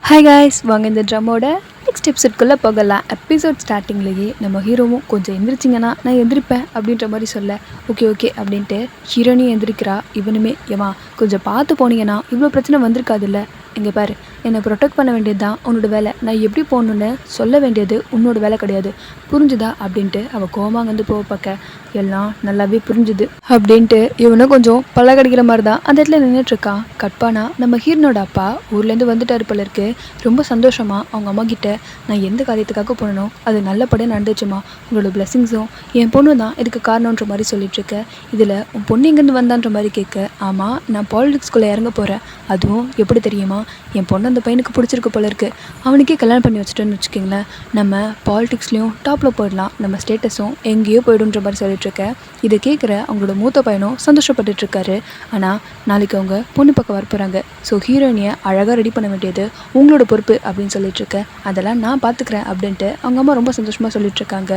Hi guys, வாங்க இந்த ட்ரம்மோட next எபிசோட்குள்ளே போகலாம். எபிசோட் ஸ்டார்டிங்லேயே நம்ம ஹீரோவும் கொஞ்சம் எந்திரிச்சிங்கன்னா நான் எந்திரிப்பேன் அப்படின்ற மாதிரி சொல்ல ஓகே ஓகே அப்படின்ட்டு ஹீரோனியும் எந்திரிக்கிறா. இவனுமே ஏமா கொஞ்சம் பார்த்து போனீங்கன்னா இவ்வளோ பிரச்சனை வந்திருக்காதுல்ல. இங்கே பாரு, என்னை ப்ரொடெக்ட் பண்ண வேண்டியது தான் உன்னோட வேலை, நான் எப்படி போகணுன்னு சொல்ல வேண்டியது உன்னோட வேலை கிடையாது, புரிஞ்சுதா அப்படின்ட்டு அவள் கோமாங்க வந்து போக பார்க்க எல்லாம் நல்லாவே புரிஞ்சுது அப்படின்ட்டு இவனும் கொஞ்சம் பல்ல கடிக்கிற மாதிரி தான் அந்த இடத்துல நின்றுட்டுருக்கான். கட்பானா நம்ம ஹீரோனோட அப்பா ஊர்லேருந்து வந்துட்டாரு போல இருக்கு. ரொம்ப சந்தோஷமாக அவங்க அம்மா கிட்ட நான் எந்த காரியத்துக்காக போனனோ அது நல்லபடியாக நடந்துச்சுமா, உங்களோட பிளெஸிங்ஸும் என் பொண்ணு தான் இதுக்கு காரணன்ற மாதிரி சொல்லிட்டுருக்க. இதில் உன் பொண்ணு எங்கேருந்து வந்தான்ற மாதிரி கேட்க, ஆமாம் நான் பாலிடிக்ஸ்குள்ளே இறங்க போகிறேன், அதுவும் எப்படி தெரியுமா, என் பொண்ணு அந்த பையனுக்கு பிடிச்சிருக்கு போல இருக்குது, அவனுக்கே கல்யாணம் பண்ணி வச்சுட்டோன்னு வச்சுக்கிங்களேன், நம்ம பாலிடிக்ஸ்லேயும் டாப்பில் போயிடலாம், நம்ம ஸ்டேட்டஸும் எங்கேயோ போய்டுன்ற மாதிரி சொல்லிட்டுருக்க. இதை கேட்குற அவங்களோட மூத்த பையனும் சந்தோஷப்பட்டுட்ருக்காரு. ஆனால் நாளைக்கு அவங்க பொண்ணு பக்கம் வரப்போகிறாங்க, ஸோ ஹீரோயினியை அழகாக ரெடி பண்ண வேண்டியது உங்களோட பொறுப்பு அப்படின்னு சொல்லிட்டுருக்க. அதெல்லாம் நான் பார்த்துக்கிறேன் அப்படின்ட்டு அவங்க அம்மா ரொம்ப சந்தோஷமாக சொல்லிட்டுருக்காங்க.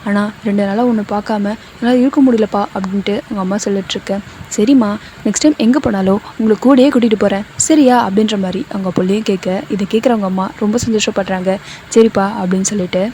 ஆனால் 2 நாளாக ஒன்று பார்க்காம என்னால் இருக்க முடியலப்பா அப்படின்ட்டு அவங்க அம்மா சொல்லிட்டுருக்கேன். சரிம்மா, நெக்ஸ்ட் டைம் எங்கே போனாலும் உங்களை கூடயே கூட்டிகிட்டு போகிறேன் சரியா அப்படின்ற மாதிரி அவங்க பிள்ளையும் கேட்க, இதை கேட்குறவங்க அம்மா ரொம்ப சந்தோஷப்படுறாங்க. சரிப்பா அப்படின்னு சொல்லிட்டு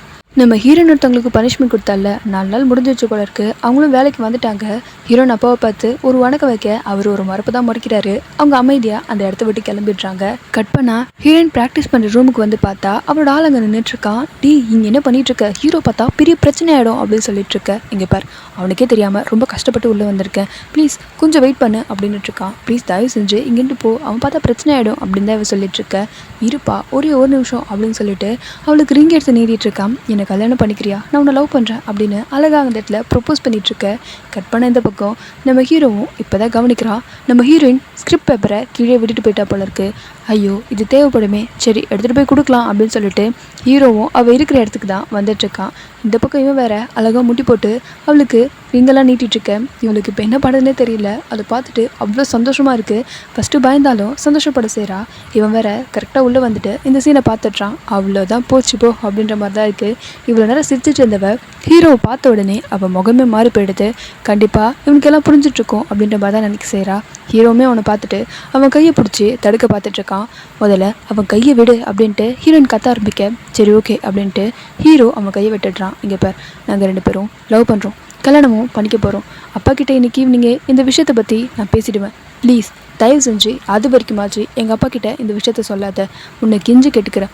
நம்ம ஹீரோயின் ஒருத்தவங்களுக்கு பனிஷ்மெண்ட் கொடுத்தால 4 நாள் முடிஞ்சிச்சு போல இருக்கு. அவங்களும் வேலைக்கு வந்துட்டாங்க. ஹீரோயின் அப்பாவை பார்த்து ஒரு வணக்கம் வைக்க அவர் ஒரு மரப்பு தான் முடிக்கிறாரு. அவங்க அமைதியாக அந்த இடத்த விட்டு கிளம்பிடுறாங்க. கட் பண்ணா ஹீரோயின் ப்ராக்டிஸ் பண்ணுற ரூமுக்கு வந்து பார்த்தா அவரோட ஆள் அங்கே நின்றுட்டு இருக்கான். டி இங்கே என்ன பண்ணிட்டு இருக்க, ஹீரோ பார்த்தா பெரிய பிரச்சனை ஆகிடும் அப்படின்னு சொல்லிட்டு இருக்க. இங்கே பார், அவனுக்கே தெரியாமல் ரொம்ப கஷ்டப்பட்டு உள்ளே வந்திருக்கேன், ப்ளீஸ் கொஞ்சம் வெயிட் பண்ணு அப்படின்னு இருக்கான். ப்ளீஸ் தயவு செஞ்சு இங்கேட்டு போ, அவன் பார்த்தா பிரச்சனை ஆகிடும் அப்படின்னு தான் இவன் சொல்லிட்டு இருக்க. இருப்பா ஒரே ஒரு நிமிஷம் அப்படின்னு சொல்லிட்டு அவளுக்கு ரிங் எடுத்து நீடிட்டு இருக்கான். என்னை கல்யாணம் பண்ணிக்கிறியா, நான் உன்னை லவ் பண்ணுறேன் அப்படின்னு அழகாக அந்த இடத்துல ப்ரொப்போஸ் பண்ணிகிட்ருக்க. கட் பண்ண இந்த பக்கம் நம்ம ஹீரோவும் இப்போ தான் கவனிக்கிறான். நம்ம ஹீரோயின் ஸ்கிரிப்ட் பேப்பரை கீழே விட்டுட்டு போயிட்டா போல இருக்கு. ஐயோ இது தேவைப்படுமே, சரி எடுத்துகிட்டு போய் கொடுக்கலாம் அப்படின்னு சொல்லிட்டு ஹீரோவும் அவள் இருக்கிற இடத்துக்கு தான் வந்துட்டுருக்கான். இந்த பக்கம் இவன் வேற அழகாக முட்டி போட்டு அவளுக்கு ரிங்கெல்லாம் நீட்டிகிட்ருக்க. இவளுக்கு இப்போ என்ன பண்ணுறதுனே தெரியல. அதை பார்த்துட்டு அவ்வளோ சந்தோஷமாக இருக்குது. ஃபஸ்ட்டு பயந்தாலும் சந்தோஷப்பட செய்கிறா. இவன் வேற கரெக்டாக உள்ளே வந்துட்டு இந்த சீனை பார்த்துட்றான். அவ்வளோதான் போச்சு போ அப்படின்ற மாதிரி தான் இருக்குது. இவ்வளோ நேரம் சிரிச்சிட்டு இருந்தவ ஹீரோவை பார்த்த உடனே அவள் முகமே மாறி போயிடுது. கண்டிப்பாக இவனுக்கெல்லாம் புரிஞ்சிட்ருக்கோம் அப்படின்ற மாதிரி தான் நினைக்க செய்கிறா. ஹீரோவுமே அவனை பார்த்துட்டு அவன் கையை பிடிச்சி தடுக்க பார்த்துட்ருக்கான். முதல்ல அவன் கையை விடு அப்படின்ட்டு ஹீரோயின் கத்த ஆரம்பிக்க, சரி ஓகே அப்படின்ட்டு ஹீரோ அவன் கையை விட்டுடுறான். இங்கே பார், நாங்கள் 2 பேரும் லவ் பண்ணுறோம், கல்யாணமும் பண்ணிக்க போகிறோம். அப்பா கிட்டே இன்றைக்கி ஈவினிங்கே இந்த விஷயத்தை பற்றி நான் பேசிடுவேன், ப்ளீஸ் தயவு செஞ்சு அது வரைக்குமாச்சு எங்கள் அப்பா கிட்டே இந்த விஷயத்த சொல்லாத, உன்னை கெஞ்சி கேட்டுக்கிறேன்,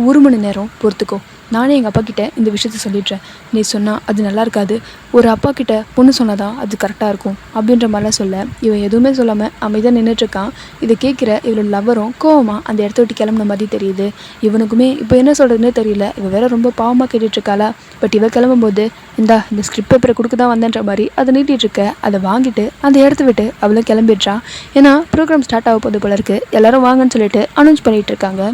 ஒரு மணி நேரம் பொறுத்துக்கோ, நானே எங்கள் அப்பா கிட்டே இந்த விஷயத்த சொல்லிடுறேன், நீ சொன்னால் அது நல்லா இருக்காது, ஒரு அப்பா கிட்டே பொண்ணு சொன்னால் தான் அது கரெக்டாக இருக்கும் அப்படின்ற மாதிரிலாம் சொல்ல இவன் எதுவுமே சொல்லாமல் அமைதியாக நின்றுட்டுருக்கான். இதை கேட்குற இவளோட லவரும் கோவமாக அந்த இடத்த விட்டு கிளம்புன மாதிரி தெரியுது. இவனுக்குமே இப்போ என்ன சொல்கிறதுனே தெரியல. இவன் வேற ரொம்ப பாவமாக கேட்டுட்ருக்காளா. பட் இவன் கிளம்பும்போது இந்த ஸ்கிரிப்ட் பேப்பரை கொடுக்க தான் வந்தேன்ற மாதிரி அதை நீட்டிகிட்ருக்க. அதை வாங்கிட்டு அந்த இடத்த விட்டு அவளும் கிளம்பிடுறான். ஏன்னா ப்ரோக்ராம் ஸ்டார்ட் ஆக போது போல இருக்குது. எல்லோரும் வாங்கன்னு சொல்லிட்டு அனௌன்ஸ் பண்ணிகிட்டு இருக்காங்க.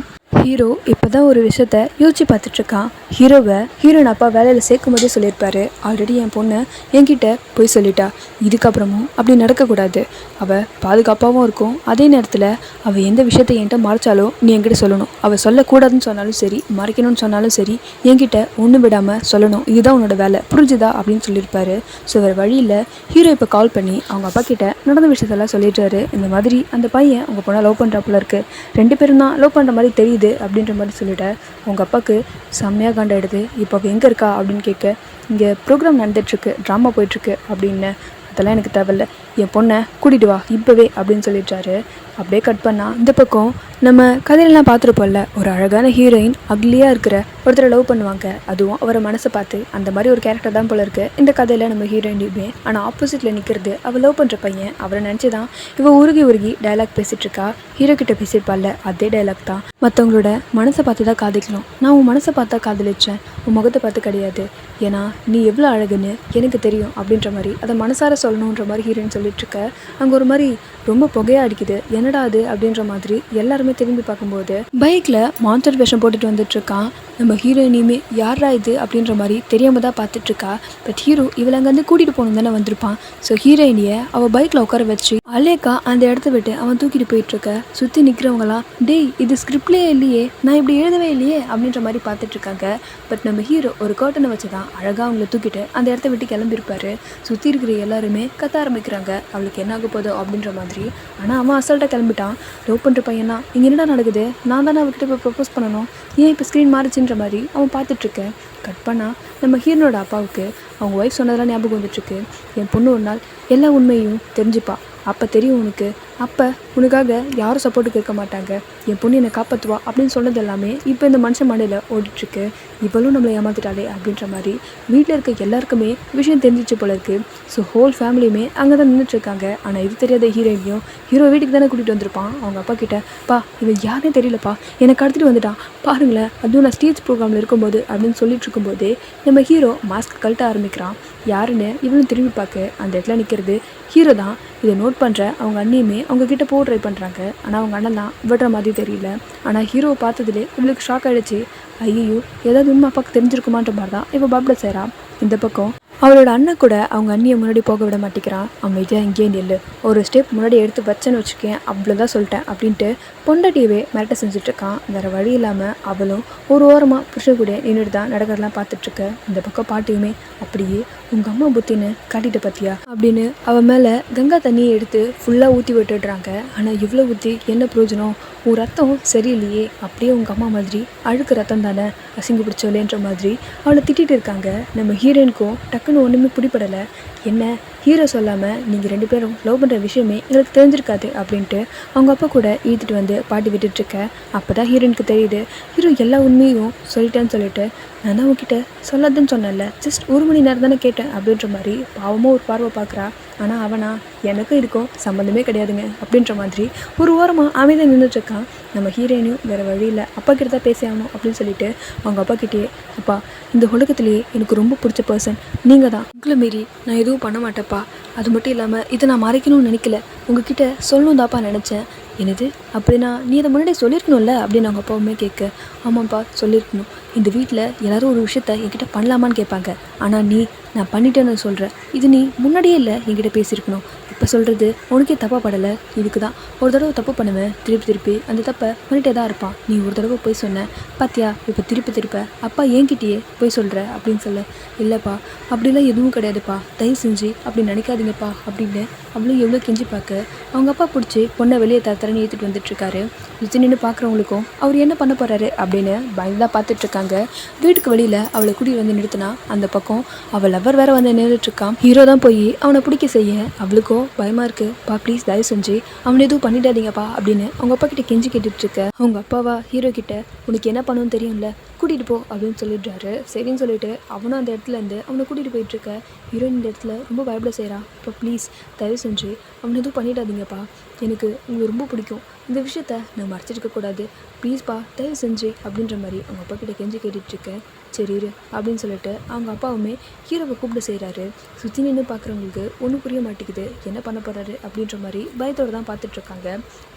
ஹீரோ இப்போ தான் ஒரு விஷயத்த யோசிச்சு பார்த்துட்ருக்கான். ஹீரோயின் அப்பா வேலையில் சேர்க்கும் போதே சொல்லியிருப்பாரு, ஆல்ரெடி என் பொண்ணு என்கிட்ட போய் சொல்லிட்டா, இதுக்கப்புறமும் அப்படி நடக்கக்கூடாது, அவள் பாதுகாப்பாகவும் இருக்கும், அதே நேரத்தில் அவள் எந்த விஷயத்தை என்கிட்ட மறைச்சாலும் நீ என்கிட்ட சொல்லணும், அவள் சொல்லக்கூடாதுன்னு சொன்னாலும் சரி மறைக்கணும்னு சொன்னாலும் சரி என்கிட்ட ஒன்று விடாமல் சொல்லணும், இதுதான் உன்னோட வேலை, புரிஞ்சுதா அப்படின்னு சொல்லியிருப்பாரு. ஸோ வேறு வழியில் ஹீரோ இப்போ கால் பண்ணி அவங்க அப்பா கிட்ட நடந்த விஷயத்தெல்லாம் சொல்லிடுறாரு. இந்த மாதிரி அந்த பையன் அவங்க பொண்ணை லவ் பண்ணுறாப்புல இருக்குது, 2 பேரும் தான் லவ் பண்ணுற மாதிரி தெரியுது அப்படின்ற மாதிரி சொல்லிவிட்ட. அவங்க அப்பாவுக்கு செம்மையாக காண்டாயிடுது. இப்போ அவள் எங்கே இருக்கா அப்படின்னு கேட்க, இங்கே ப்ரோக்ராம் நடந்துகிட்ருக்கு, ட்ராமா போயிட்டுருக்கு அப்படின்னு. அதெல்லாம் எனக்கு தேவையில்ல, என் பொண்ணை கூட்டிகிட்டு வா இப்போவே அப்படின்னு சொல்லிட்டாரு. அப்படியே கட் பண்ணால் இந்த பக்கம் நம்ம கதையிலலாம் பார்த்துருப்போம்ல, ஒரு அழகான ஹீரோயின் அக்லியாக இருக்கிற ஒருத்தரை லவ் பண்ணுவாங்க, அதுவும் அவரை மனசை பார்த்து. அந்த மாதிரி ஒரு கேரக்டர் தான் போல இருக்குது இந்த கதையில் நம்ம ஹீரோயினுமே. ஆனால் ஆப்போசிட்டில் நிற்கிறது அவள் லவ் பண்ணுற பையன். அவரை நினச்சி தான் இவள் உருகி டைலாக் பேசிகிட்ருக்கா. ஹீரோ கிட்ட பேசியிருப்பாள்ல அதே டைலாக் தான். மற்றவங்களோட மனசை பார்த்து தான் காதலிக்கணும், நான் உன் மனசை பார்த்தா காதலிச்சேன், உன் முகத்தை பார்த்து கிடையாது, ஏன்னா நீ எவ்வளோ அழகுன்னு எனக்கு தெரியும் அப்படின்ற மாதிரி அதை மனசார சொல்லணுன்ற மாதிரி ஹீரோயின் சொல்லிட்டுருக்க. அங்கே ஒரு மாதிரி ரொம்ப புகையாக அடிக்குது, என்னடா அது அப்படின்ற மாதிரி எல்லாருமே திரும்பி பார்க்கும்போது பைக்கில் மான்ஸ்டர் வேஷம் போட்டுட்டு வந்துட்டுருக்கான். நம்ம ஹீரோயினையுமே யாரா இது அப்படின்ற மாதிரி தெரியாமல் தான் பார்த்துட்ருக்கா. பட் ஹீரோ இவளை அங்கேருந்து கூட்டிகிட்டு போகணும் தானே வந்திருப்பான். ஸோ ஹீரோயினியை அவள் பைக்கில் உட்கார வச்சு அலேக்கா அந்த இடத்த விட்டு அவன் தூக்கிட்டு போயிட்டுருக்க. சுற்றி நிற்கிறவங்களாம், டேய் இது ஸ்கிரிப்ட்லேயே இல்லையே, நான் இப்படி எழுதவே இல்லையே அப்படின்ற மாதிரி பார்த்துட்ருக்காங்க. பட் நம்ம ஹீரோ ஒரு கர்ட்டனை வச்சு தான் அழகாக அவங்கள தூக்கிட்டு அந்த இடத்த விட்டு கிளம்பியிருப்பாரு. சுற்றி இருக்கிற எல்லாருமே கத்த ஆரம்பிக்கிறாங்க. இருக்காங்க, அவளுக்கு என்ன ஆக போதோ அப்படின்ற மாதிரி. ஆனால் அவன் அசால்ட்டாக கிளம்பிட்டான். லவ் பண்ணுற பையனா இங்கே என்னடா நடக்குது, நான் தானே அவகிட்ட இப்போ ப்ரப்போஸ் பண்ணணும், ஏன் இப்போ ஸ்க்ரீன் மாறிச்சுன்ற மாதிரி அவன் பார்த்துட்ருக்கேன். கட் பண்ணால் நம்ம ஹீரோனோட அப்பாவுக்கு அவங்க ஒய்ஃப் சொன்னதெல்லாம் ஞாபகம் வந்துட்டுருக்கு. என் பொண்ணு ஒரு நாள் எல்லா உண்மையும் தெரிஞ்சுப்பா, அப்போ தெரியும் உனக்கு, அப்போ உனக்காக யாரும் சப்போர்ட்டுக்கு இருக்க மாட்டாங்க, என் பொண்ணு என்னை காப்பாற்றுவா அப்படின்னு சொன்னது எல்லாமே இப்போ இந்த மனுஷன் மண்டையில் ஓடிட்டுருக்கு. இவளும் நம்மளை ஏமாத்திட்டாளே அப்படின்ற மாதிரி வீட்டில் இருக்க எல்லாருக்குமே விஷயம் தெரிஞ்சிச்சு போல இருக்குது. ஸோ ஹோல் ஃபேமிலியுமே அங்கே தான் நின்றுட்டுருக்காங்க. ஆனால் இது தெரியாத ஹீரோயினையும் ஹீரோ வீட்டுக்கு தானே கூட்டிகிட்டு வந்திருப்பான். அவங்க அப்பா கிட்ட, பா இவன் யாருனே தெரியலப்பா, எனக்கு கடத்திட்டு வந்துட்டான் பாருங்களேன், அதுவும் நான் ஸ்டேஜ் ப்ரோக்ராமில் இருக்கும்போது அப்படின்னு சொல்லிட்டு இருக்கும்போதே நம்ம ஹீரோ மாஸ்க் கழட்ட ஆரம்பிக்கிறான். யாருன்னு இவளும் திரும்பி பார்க்க அந்த இடத்துல நிற்கிறது ஹீரோ தான். இதை நோட் பண்ணுற அவங்க அண்ணியுமே அவங்க கிட்ட போக ட்ரை பண்ணுறாங்க. ஆனால் அவங்க அண்ணன் தான் விடுற மாதிரி தெரியல. ஆனால் ஹீரோவை பார்த்ததுலே இவளுக்கு ஷாக் ஆகிடுச்சு. ஐயோ ஏதாவது உண்மை அப்பாவுக்கு தெரிஞ்சிருக்குமான்ற மாதிரி தான் இப்போ பாப்ல சேரா. இந்த பக்கம் அவளோட அண்ணன் கூட அவங்க அண்ணியை முன்னாடி போக விட மாட்டேங்கிறான். அமைதியாக இங்கேயே நில்லு, ஒரு ஸ்டெப் முன்னாடி எடுத்து வச்சேன்னு வச்சுக்கேன், அவ்வளோதான் சொல்லிட்டேன் அப்படின்ட்டு பொண்டாட்டியவே மிரட்ட செஞ்சுட்ருக்கான். வேறு வழி இல்லாமல் அவளும் ஒரு ஓரமாக புருஷன் கூட நின்றுட்டு தான் நடக்கிறதெல்லாம் பார்த்துட்ருக்க. இந்த பக்கம் பாட்டியுமே அப்படியே உங்கள் அம்மா புத்தின்னு காட்டிட்டு பார்த்தியா அப்படின்னு அவன் மேலே கங்கா தண்ணியை எடுத்து ஃபுல்லாக ஊற்றி விட்டுடுறாங்க. ஆனால் இவ்வளோ ஊற்றி என்ன பிரயோஜனம், உன் ரத்தம் சரியில்லையே, அப்படியே உங்கள் அம்மா மாதிரி அழுக்கு ரத்தம் தானே, அசிங்க பிடிச்சோலேன்ற மாதிரி அவளை திட்டிகிட்டு இருக்காங்க. நம்ம ஹீரோயினுக்கும் டக்குன்னு ஒன்றுமே பிடிப்படலை. என்ன ஹீரோ சொல்லாமல் நீங்கள் 2 பேரும் லவ் பண்ணுற விஷயமே எங்களுக்கு தெரிஞ்சிருக்காது அப்படின்ட்டு அவங்க அப்பா கூட இழுத்துட்டு வந்து பாட்டி விட்டுட்ருக்க. அப்போ தான் ஹீரோயினுக்கு தெரியுது ஹீரோ எல்லா உண்மையும் சொல்லிட்டேன்னு சொல்லிட்டு, நான் தான் உங்ககிட்ட சொல்லாதுன்னு சொன்னேன்ல, ஜஸ்ட் 1 மணி நேரம் தானே கேட்டேன் அப்படின்ற மாதிரி பாவமாக ஒரு பார்வை பார்க்குறா. ஆனால் அவனா எனக்கும் இருக்கும் சம்மந்தமே கிடையாதுங்க அப்படின்ற மாதிரி ஒரு ஓரமாக அமைதியாக நின்றுட்டுருக்கான். நம்ம ஹீரோயினும் வேறு வழியில் அப்பா கிட்ட தான் பேசி ஆகணும் அப்படின்னு சொல்லிட்டு அவங்க அப்பா கிட்டேயே, அப்பா இந்த உலகத்துலேயே எனக்கு ரொம்ப பிடிச்ச பர்சன் நீங்கள் தான், உங்களை மீறி நான் எதுவும் பண்ண மாட்டேப்பா, அது மட்டும் இல்லாமல் இதை நான் மறைக்கணும்னு நினைக்கல, உங்ககிட்ட சொல்லணும் தாப்பா நினச்சேன். என்னது அப்படின்னா நீ அதை முன்னாடியே சொல்லியிருக்கணும்ல அப்படின்னு அவங்க அப்பாவுமே கேட்க, ஆமாப்பா சொல்லியிருக்கணும், இந்த வீட்டில் எல்லோரும் ஒரு விஷயத்த என்கிட்ட பண்ணலாமான்னு கேட்பாங்க, ஆனால் நீ நான் பண்ணிட்டேன்னு சொல்கிறேன், இது நீ முன்னாடியே இல்லை என்கிட்ட பேசியிருக்கணும், இப்போ சொல்கிறது உனக்கே தப்பாக படலை, இதுக்கு தான் ஒரு தடவை தப்பு பண்ணுவேன் திருப்பி அந்த தப்பை பண்ணிட்டே தான் இருப்பான், நீ ஒரு தடவை போய் சொன்ன பாத்தியா, இப்போ திருப்ப அப்பா என்கிட்டயே போய் சொல்கிற அப்படின்னு சொல்ல, இல்லைப்பா அப்படிலாம் எதுவும் கிடையாதுப்பா, தயவு செஞ்சு அப்படி நினைக்காதீங்கப்பா அப்படின்னு அவளும் எவ்வளோ கெஞ்சி பார்க்க அவங்க அப்பா பிடிச்சி பொண்ணை வெளியே தரன்னு ஏற்றிட்டு வந்துட்டுருக்காரு. சுற்றி நின்று பார்க்குறவங்களுக்கும் அவர் என்ன பண்ண போகிறாரு அப்படின்னு பயந்தான் பார்த்துட்ருக்காங்க. வீட்டுக்கு வெளியில் அவளை கூட்டிகிட்டு வந்து நிறுத்தினா அந்த பக்கம் அவள் லவர் வேற வந்து நின்றுட்டுருக்கான். ஹீரோ தான் போய் அவனை பிடிக்க செய்ய அவளுக்கும் பயமாக இருக்குது, பா ப்ளீஸ் தயவு செஞ்சு அவனை எதுவும் பண்ணிடாதீங்கப்பா அப்படின்னு அவங்க அப்பா கிட்ட கெஞ்சி கேட்டுட்ருக்க. அவங்க அப்பாவா ஹீரோ கிட்ட, உனக்கு என்ன பண்ணணும்னு தெரியும்ல, கூட்டிகிட்டு போ அப்படின்னு சொல்லிடுறாரு. சரின்னு சொல்லிட்டு அவனும் அந்த இடத்துலேருந்து அவனை கூட்டிகிட்டு போயிட்டுருக்க. ஹீரோயின் இந்த இடத்துல ரொம்ப பயப்பட செய்கிறான். இப்போ ப்ளீஸ் தயவு செஞ்சு அவனை எதுவும் பண்ணிடாதீங்கப்பா, எனக்கு உங்களை ரொம்ப பிடிக்கும், இந்த விஷயத்த நான் மறைச்சிருக்கக்கூடாது, ப்ளீஸ்ப்பா தயவு செஞ்சு அப்படின்ற மாதிரி அவங்க அப்பா கிட்ட கெஞ்சி கேட்டுட்ருக்கேன். சரி இரு அப்படின்னு சொல்லிட்டு அவங்க அப்பாவுமே ஹீரோவை கூப்பிட செய்கிறாரு. சுற்றி நின்று பார்க்குறவங்களுக்கு ஒன்றும் புரிய மாட்டேங்குது என்ன பண்ண போகிறாரு அப்படின்ற மாதிரி பயத்தோடு தான் பார்த்துட்ருக்காங்க.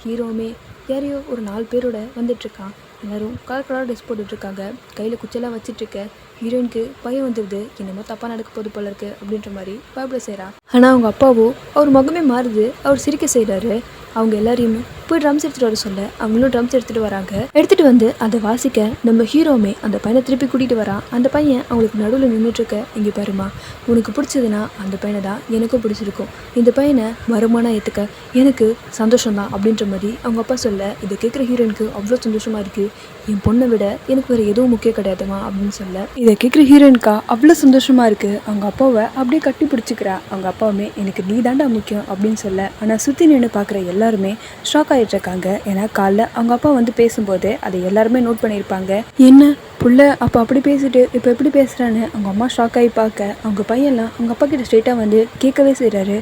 ஹீரோவுமே யாரையோ ஒரு 4 பேரோட வந்துட்டுருக்கான். எல்லோரும் கலர் ட்ரெஸ் போட்டுட்ருக்காங்க, கையில் குச்செல்லாம் வச்சிட்ருக்க. ஹீரோயினுக்கு பயம் வந்துடுது, என்னமோ தப்பாக நடக்க போது போல இருக்கு அப்படின்ற மாதிரி பயப்பட செய்கிறா. ஆனால் அவங்க அப்பாவோ அவர் முகமே மாறுது, அவர் சிரிக்க செய்கிறாரு. அவங்க எல்லாரையுமே போய் ட்ரம்ஸ் எடுத்துகிட்டு வர சொல்ல அவங்களும் ட்ரம்ஸ் எடுத்துகிட்டு வராங்க. எடுத்துகிட்டு வந்து அதை வாசிக்க நம்ம ஹீரோவுமே அந்த பையனை திருப்பி கூட்டிகிட்டு வரான். அந்த பையன் அவங்களுக்கு நடுவில் நின்றுட்டுருக்க, இங்கே பாருமா உனக்கு பிடிச்சதுன்னா அந்த பையனை தான் எனக்கும் பிடிச்சிருக்கும், இந்த பையனை மறுமணம் ஏற்றுக்க எனக்கு சந்தோஷம்தான் அப்படின்ற மாதிரி அவங்க அப்பா சொல்ல, இதை கேட்குற ஹீரோயினுக்கு அவ்வளோ சந்தோஷமாக இருக்குது, என் பொண்ணை விட எனக்கு வேறு எதுவும் முக்கியம் கிடையாதுமா அப்படின்னு சொல்ல, இதை கேட்குற ஹீரோயினுக்கா அவ்வளோ சந்தோஷமாக இருக்குது. அவங்க அப்பாவை அப்படியே கட்டி பிடிச்சிக்கிறா. அவங்க அப்பாவுமே எனக்கு நீ தாண்டா முக்கியம் அப்படின்னு சொல்ல, ஆனால் சுற்றி நின்று பார்க்குற எல்லாருமே ஷாக் ஆகிட்ருக்காங்க. ஏன்னா காலைல அவங்க அப்பா வந்து பேசும்போது அதை எல்லாருமே நோட் பண்ணியிருப்பாங்க. என்ன புள்ள அப்போ அப்படி பேசிட்டு இப்போ எப்படி பேசுகிறான்னு அவங்க அம்மா ஷாக் ஆகி பார்க்க, அவங்க பையன்லாம் அவங்க அப்பா கிட்ட ஸ்ட்ரெயிட்டாக வந்து கேட்கவே செய்கிறாரு.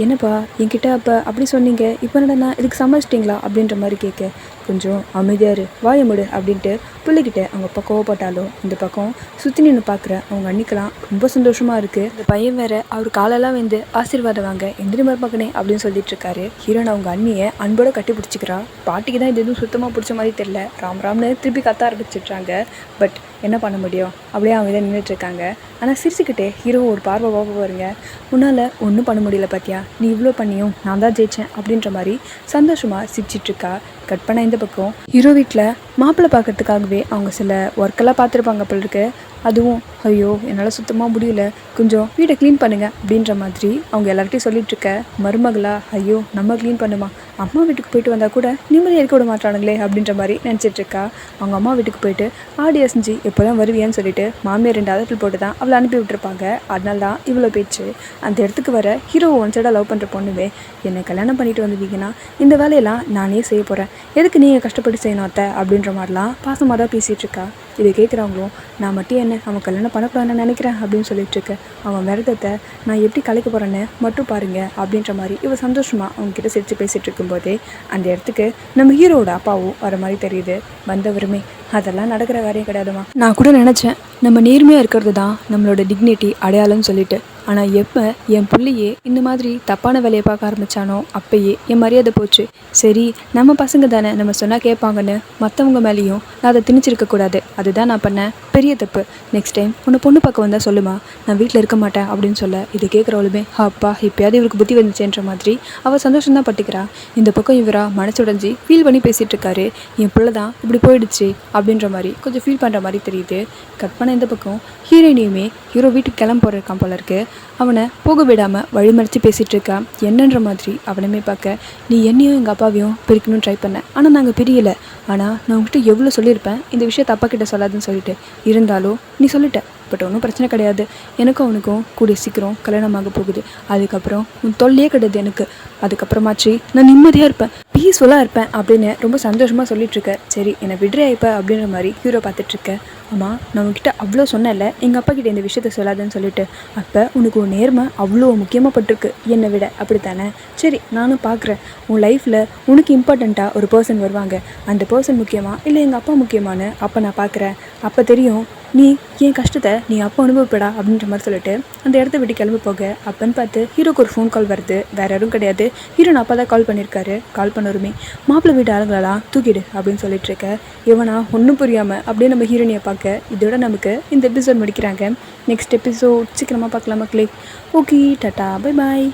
என்னப்பா என்கிட்ட அப்போ அப்படி சொன்னீங்க, இப்போ என்னடா இதுக்கு சமைச்சிட்டிங்களா அப்படின்ற மாதிரி கேட்க, கொஞ்சம் அமைதியாரு வாய முடு அப்படின்ட்டு பிள்ளைகிட்ட அவங்க அப்பா கோவப்பட்டாலும் இந்த பக்கம் சுற்றி நின்று பார்க்குற அவங்க அன்னிக்கெல்லாம் ரொம்ப சந்தோஷமாக இருக்குது. இந்த பையன் வேற அவர் காலெல்லாம் வந்து ஆசீர்வாதம் வாங்க எந்திரி மருமகனே அப்படின்னு சொல்லிட்டு இருக்காரு. ஹீரோன் அவங்க அண்ணியை அன்போட கட்டி பிடிச்சிக்கிறா. பாட்டிக்கு தான் இது எதுவும் சுத்தமாக பிடிச்ச மாதிரி தெரியல, ராம்னு திருப்பி கத்த ஆரம்பிச்சிட்றாங்க. பட் என்ன பண்ண முடியும், அப்படியே அவங்க இதை நின்றுட்டுருக்காங்க. ஆனால் சிரிச்சுக்கிட்டே ஹீரோ ஒரு பார்வை வருங்க. உன்னால் ஒன்றும் பண்ண முடியல பார்த்தியா, நீ இவ்வளோ பண்ணியும் நான் தான் ஜெயித்தேன் அப்படின்ற மாதிரி சந்தோஷமாக சிரிச்சிட்ருக்கா. கட் பண்ண இந்த பக்கம் ஹீரோ வீட்டில் மாப்பிள்ளை பார்க்கறதுக்காகவே அவங்க சில ஒர்க்கெல்லாம் பார்த்துருப்பாங்க போல இருக்கு. அதுவும் ஐயோ என்னால் சுத்தமாக முடியல, கொஞ்சம் வீடை க்ளீன் பண்ணுங்கள் அப்படின்ற மாதிரி அவங்க எல்லார்ட்டையும் சொல்லிகிட்ருக்க. மருமகளா, ஐயோ நம்ம க்ளீன் பண்ணுமா, அம்மா வீட்டுக்கு போயிட்டு வந்தால் கூட நிம்மதியாக இருக்க விட மாட்டானுங்களே அப்படின்ற மாதிரி நினச்சிட்ருக்கா. அவங்க அம்மா வீட்டுக்கு போயிட்டு ஆடி அசைஞ்சு எப்போ தான் வருவியான்னு சொல்லிட்டு மாமியார் 2 அதட்டில் போட்டு தான் அவளை அனுப்பி விட்டுருப்பாங்க. அதனால தான் இவ்வளோ பேச்சு. அந்த இடத்துக்கு வர ஹீரோ ஒன் சைடாக லவ் பண்ணுற பொண்ணுவே, என்னை கல்யாணம் பண்ணிட்டு வந்துட்டீங்கன்னா இந்த வேலையெல்லாம் நானே செய்ய போகிறேன், எதுக்கு நீங்கள் கஷ்டப்பட்டு செய்யணும் அத்தை அப்படின்ற மாதிரிலாம் பாசமாக தான் பேசிகிட்ருக்கா. இதை கேட்குறவங்களும் நான் மட்டும் என்ன அவன் கல்யாணம் பண்ணக்கூடாதுன்னு நினைக்கிறேன் அப்படின்னு சொல்லிட்டுருக்கு. அவன் விரதத்தை நான் எப்படி கலைக்க போகிறேன்னு மட்டும் பாருங்கள் அப்படின்ற மாதிரி இவள் சந்தோஷமாக அவங்ககிட்ட சிரித்து பேசிகிட்டு இருக்கும்போதே அந்த இடத்துக்கு நம்ம ஹீரோவோட அப்பாவும் வர மாதிரி தெரியுது. வந்தவருமே அதெல்லாம் நடக்கிற காரியம் கிடையாதுமா, நான் கூட நினச்சேன் நம்ம நேர்மையாக இருக்கிறது தான் நம்மளோட டிக்னிட்டி அடையாளம்னு சொல்லிட்டு. ஆனால் எப்போ என் பிள்ளையே இந்த மாதிரி தப்பான வேலையை பார்க்க ஆரம்பித்தானோ அப்பயே என் மரியாதை போச்சு. சரி நம்ம பசங்க தானே, நம்ம சொன்னால் கேட்பாங்கன்னு மற்றவங்க மேலேயும் நான் அதை திணிச்சிருக்கக்கூடாது. அதுதான் நான் பண்ணேன் பெரிய தப்பு. நெக்ஸ்ட் டைம் உன்னை பொண்ணு பார்க்க வந்தால் சொல்லுமா, நான் வீட்டில் இருக்க மாட்டேன் அப்படின்னு சொல்ல. இது கேட்குறவளுமே அப்பா இப்போயாவது இவருக்கு புத்தி வந்துச்சேன்ற மாதிரி அவள் சந்தோஷம்தான் பட்டுக்கிறா. இந்த பக்கம் இவரா மனசுடைஞ்சி ஃபீல் பண்ணி பேசிகிட்டு இருக்காரு. என் பிள்ளை தான் இப்படி போயிடுச்சு அப்படின்ற மாதிரி கொஞ்சம் ஃபீல் பண்ணுற மாதிரி தெரியுது. கட் பண்ண இந்த பக்கம் ஹீரோயினியுமே ஹீரோ வீட்டுக்கு கிளம்ப போயிருக்கான் போல இருக்கு. அவனை போக விடாமல் வழிமறித்து பேசிகிட்டு இருக்கா. என்னன்ற மாதிரி அவனுமே பார்க்க, நீ என்னையும் எங்கள் அப்பாவையும் பிரிக்கணும்னு ட்ரை பண்ணேன், ஆனால் நாங்கள் பிரியலை. ஆனால் நான் உங்ககிட்ட எவ்வளோ சொல்லியிருப்பேன் இந்த விஷயத்தை அப்பா கிட்ட சொல்லாதுன்னு சொல்லிட்டு, இருந்தாலும் நீ சொல்லிட்ட. பட் ஒன்றும் பிரச்சனை கிடையாது, எனக்கும் அவனுக்கும் கூடிய சீக்கிரம் கல்யாணமாக போகுது. அதுக்கப்புறம் உன் தொல்லையே கிடையாது எனக்கு. அதுக்கப்புறமாச்சு நான் நிம்மதியாக இருப்பேன், பீஸ்ஃபுல்லாக இருப்பேன் அப்படின்னு ரொம்ப சந்தோஷமாக சொல்லிகிட்ருக்க. சரி என்னை விடுறே இப்போ அப்படின்ற மாதிரி ஹீரோ பார்த்துட்ருக்க. ஆமாம் நான் உங்ககிட்ட அவ்வளோ சொன்னேன்ல எங்கள் அப்பா கிட்ட இந்த விஷயத்த சொல்லாதுன்னு சொல்லிட்டு, அப்போ உனக்கு ஒரு நேர்மை அவ்வளோ முக்கியமாக பட்டிருக்கு என்னை விட, அப்படி தானே? சரி நானும் பார்க்குறேன், உன் லைஃப்பில் உனக்கு இம்பார்ட்டண்ட்டாக ஒரு பர்சன் வருவாங்க. அந்த பர்சன் முக்கியமா இல்லை எங்கள் அப்பா முக்கியமானு அப்போ நான் பார்க்குறேன். அப்போ தெரியும் நீ என் கஷ்டத்தை நீ அப்போ அனுபவப்படா அப்படின்ற மாதிரி சொல்லிட்டு அந்த இடத்த விட்டு கிளம்பி போக. அப்போன்னு பார்த்து ஹீரோக்கு ஒரு ஃபோன் கால் வருது. வேறு யாரும் கிடையாது, ஹீரோன் அப்பா தான் கால் பண்ணியிருக்காரு. கால் பண்ணருமே மாப்பிள்ளை வீட்டு ஆளுங்களெல்லாம் தூக்கிடு அப்படின்னு சொல்லிட்டு இருக்க. இவனா ஒன்றும் புரியாமல் அப்படியே நம்ம ஹீரோனியை பார்க்க. இதோட நமக்கு இந்த எபிசோட் முடிக்கிறாங்க. நெக்ஸ்ட் எபிசோட் சீக்கிரமாக பார்க்கலாமா click. Okay tata bye bye.